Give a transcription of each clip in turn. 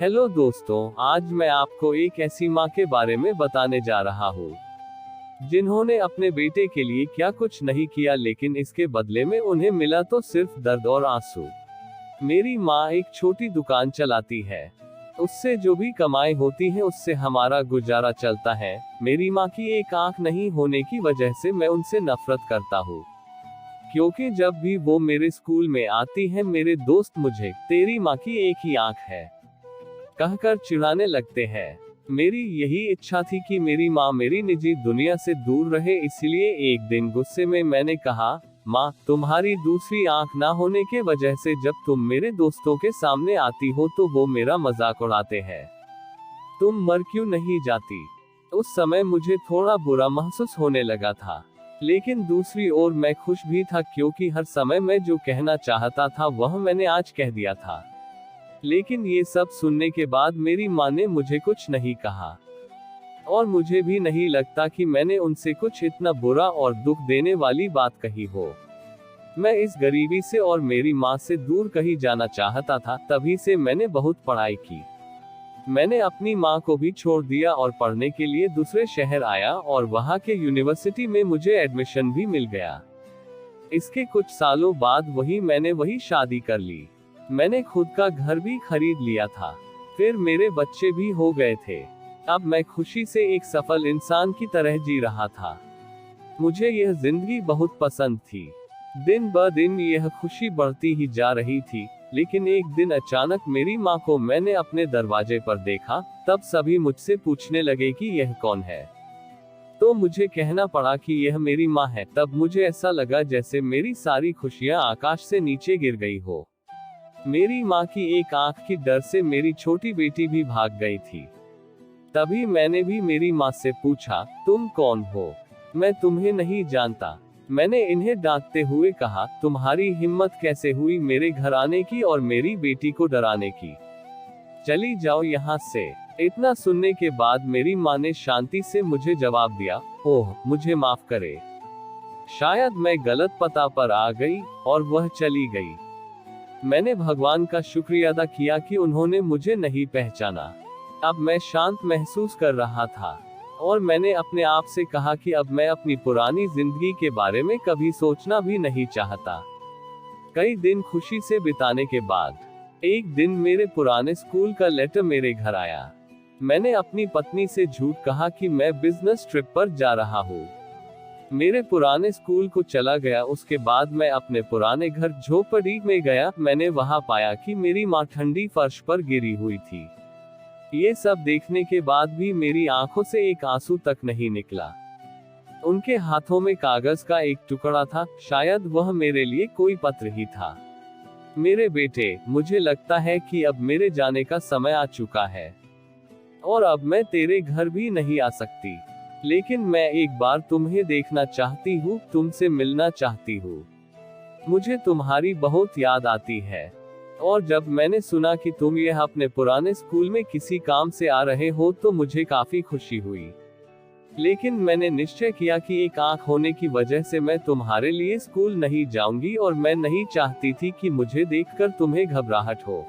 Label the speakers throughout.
Speaker 1: Hello दोस्तों, आज मैं आपको एक ऐसी माँ के बारे में बताने जा रहा हूँ जिन्होंने अपने बेटे के लिए क्या कुछ नहीं किया, लेकिन इसके बदले में उन्हें मिला तो सिर्फ दर्द और आंसू। मेरी माँ एक छोटी दुकान चलाती है। उससे जो भी कमाई होती है उससे हमारा गुजारा चलता है। मेरी माँ की एक आंख नहीं होने की वजह से मैं उनसे नफरत करता हूँ, क्योंकि जब भी वो मेरे स्कूल में आती है मेरे दोस्त मुझे तेरी माँ की एक ही आंख है कहकर चिढ़ाने लगते हैं। मेरी यही इच्छा थी कि मेरी माँ मेरी निजी दुनिया से दूर रहे, इसलिए एक दिन गुस्से में मैंने कहा, माँ, तुम्हारी दूसरी आंख ना होने के वजह से जब तुम मेरे दोस्तों के सामने आती हो तो वो मेरा मजाक उड़ाते हैं। तुम मर क्यों नहीं जाती? उस समय मुझे थोड़ा बुरा महसूस होने लगा था, लेकिन दूसरी ओर मैं खुश भी था, क्योंकि हर समय मैं जो कहना चाहता था वह मैंने आज कह दिया था। लेकिन ये सब सुनने के बाद मेरी माँ ने मुझे कुछ नहीं कहा, और मुझे भी नहीं लगता कि मैंने उनसे कुछ इतना बुरा और दुख देने वाली बात कही हो। मैं इस गरीबी से और मेरी माँ से दूर कहीं जाना चाहता था, तभी से मैंने बहुत पढ़ाई की। मैंने अपनी माँ को भी छोड़ दिया और पढ़ने के लिए दूसरे शहर आया, और वहाँ के यूनिवर्सिटी में मुझे एडमिशन भी मिल गया। इसके कुछ सालों बाद मैंने वही शादी कर ली। मैंने खुद का घर भी खरीद लिया था। फिर मेरे बच्चे भी हो गए थे। अब मैं खुशी से एक सफल इंसान की तरह जी रहा था। मुझे यह जिंदगी बहुत पसंद थी। दिन ब दिन यह खुशी बढ़ती ही जा रही थी, लेकिन एक दिन अचानक मेरी माँ को मैंने अपने दरवाजे पर देखा। तब सभी मुझसे पूछने लगे कि यह कौन है, तो मुझे कहना पड़ा कि यह मेरी माँ है। तब मुझे ऐसा लगा जैसे मेरी सारी खुशियाँ आकाश से नीचे गिर गई हो। मेरी माँ की एक आंख की डर से मेरी छोटी बेटी भी भाग गई थी। तभी मैंने भी मेरी माँ से पूछा, तुम कौन हो? मैं तुम्हें नहीं जानता। मैंने इन्हें डांटते हुए कहा, तुम्हारी हिम्मत कैसे हुई मेरे घर आने की और मेरी बेटी को डराने की? चली जाओ यहाँ से। इतना सुनने के बाद मेरी माँ ने शांति से मुझे जवाब दिया, ओह, मुझे माफ करे, शायद मैं गलत पता पर आ गई, और वह चली गई। मैंने भगवान का शुक्रिया अदा किया कि उन्होंने मुझे नहीं पहचाना। अब मैं शांत महसूस कर रहा था, और मैंने अपने आप से कहा कि अब मैं अपनी पुरानी जिंदगी के बारे में कभी सोचना भी नहीं चाहता। कई दिन खुशी से बिताने के बाद एक दिन मेरे पुराने स्कूल का लेटर मेरे घर आया। मैंने अपनी पत्नी से झूठ कहा कि मैं बिजनेस ट्रिप पर जा रहा हूँ। मेरे पुराने स्कूल को चला गया। उसके बाद मैं अपने पुराने घर झोपड़ी में गया। मैंने वहां पाया कि मेरी माँ ठंडी फर्श पर गिरी हुई थी। ये सब देखने के बाद भी मेरी आंखों से एक आंसू तक नहीं निकला। उनके हाथों में कागज का एक टुकड़ा था, शायद वह मेरे लिए कोई पत्र ही था। मेरे बेटे, मुझे लगता है कि अब मेरे जाने का समय आ चुका है, और अब मैं तेरे घर भी नहीं आ सकती, लेकिन मैं एक बार तुम्हें देखना चाहती हूँ, तुमसे मिलना चाहती हूँ। मुझे तुम्हारी बहुत याद आती है, और जब मैंने सुना कि तुम यह अपने पुराने स्कूल में किसी काम से आ रहे हो तो मुझे काफी खुशी हुई। लेकिन मैंने निश्चय किया कि एक आंख होने की वजह से मैं तुम्हारे लिए स्कूल नहीं जाऊंगी, और मैं नहीं चाहती थी कि मुझे देखकर तुम्हें घबराहट हो।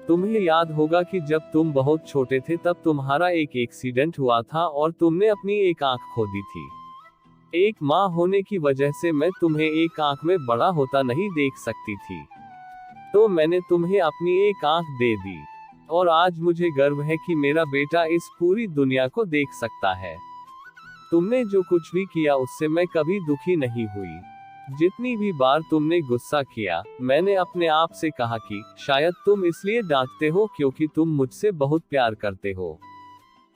Speaker 1: तुम्हें याद होगा कि जब तुम बहुत छोटे थे तब तुम्हारा एक एक्सीडेंट हुआ था और तुमने अपनी एक आंख खो दी थी। एक माँ होने की वजह से मैं तुम्हें एक आंख में बड़ा होता नहीं देख सकती थी, तो मैंने तुम्हें अपनी एक आंख दे दी, और आज मुझे गर्व है कि मेरा बेटा इस पूरी दुनिया को देख सकता है। तुमने जो कुछ भी किया उससे मैं कभी दुखी नहीं हुई। जितनी भी बार तुमने गुस्सा किया, मैंने अपने आप से कहा कि शायद तुम इसलिए डांटते हो क्योंकि तुम मुझसे बहुत प्यार करते हो।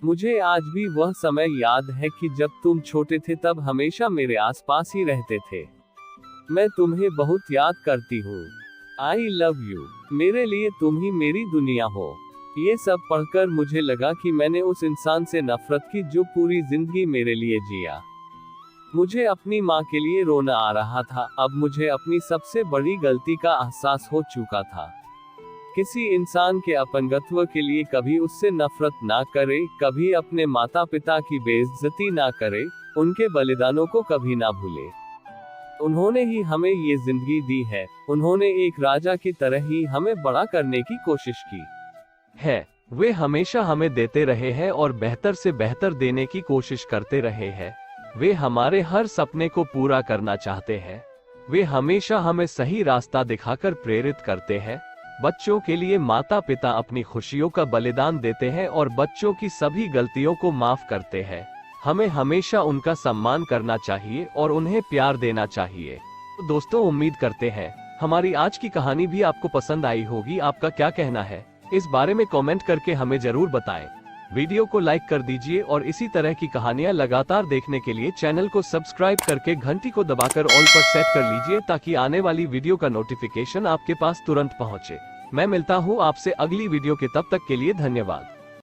Speaker 1: मुझे आज भी वह समय याद है कि जब तुम छोटे थे तब हमेशा मेरे आसपास ही रहते थे। मैं तुम्हें बहुत याद करती हूँ। I love you. मेरे लिए तुम ही मेरी दुनिया हो। ये सब पढ़कर मुझे लगा कि मैंने उस इंसान से नफरत की जो पूरी जिंदगी मेरे लिए जिया। मुझे अपनी माँ के लिए रोना आ रहा था। अब मुझे अपनी सबसे बड़ी गलती का एहसास हो चुका था। किसी इंसान के अपंगत्व के लिए कभी उससे नफरत ना करे, कभी अपने माता पिता की बेइज्जती ना करे, उनके बलिदानों को कभी ना भूले। उन्होंने ही हमें ये जिंदगी दी है। उन्होंने एक राजा की तरह ही हमें बड़ा करने की कोशिश की है।
Speaker 2: वे हमेशा हमें देते रहे हैं और बेहतर से बेहतर देने की कोशिश करते रहे हैं। वे हमारे हर सपने को पूरा करना चाहते हैं। वे हमेशा हमें सही रास्ता दिखाकर प्रेरित करते हैं। बच्चों के लिए माता पिता अपनी खुशियों का बलिदान देते हैं और बच्चों की सभी गलतियों को माफ करते हैं। हमें हमेशा उनका सम्मान करना चाहिए और उन्हें प्यार देना चाहिए। तो दोस्तों, उम्मीद करते हैं हमारी आज की कहानी भी आपको पसंद आई होगी। आपका क्या कहना है इस बारे में कमेंट करके हमें जरूर बताएं। वीडियो को लाइक कर दीजिए और इसी तरह की कहानियां लगातार देखने के लिए चैनल को सब्सक्राइब करके घंटी को दबाकर ऑल पर सेट कर लीजिए, ताकि आने वाली वीडियो का नोटिफिकेशन आपके पास तुरंत पहुंचे। मैं मिलता हूं आपसे अगली वीडियो के, तब तक के लिए धन्यवाद।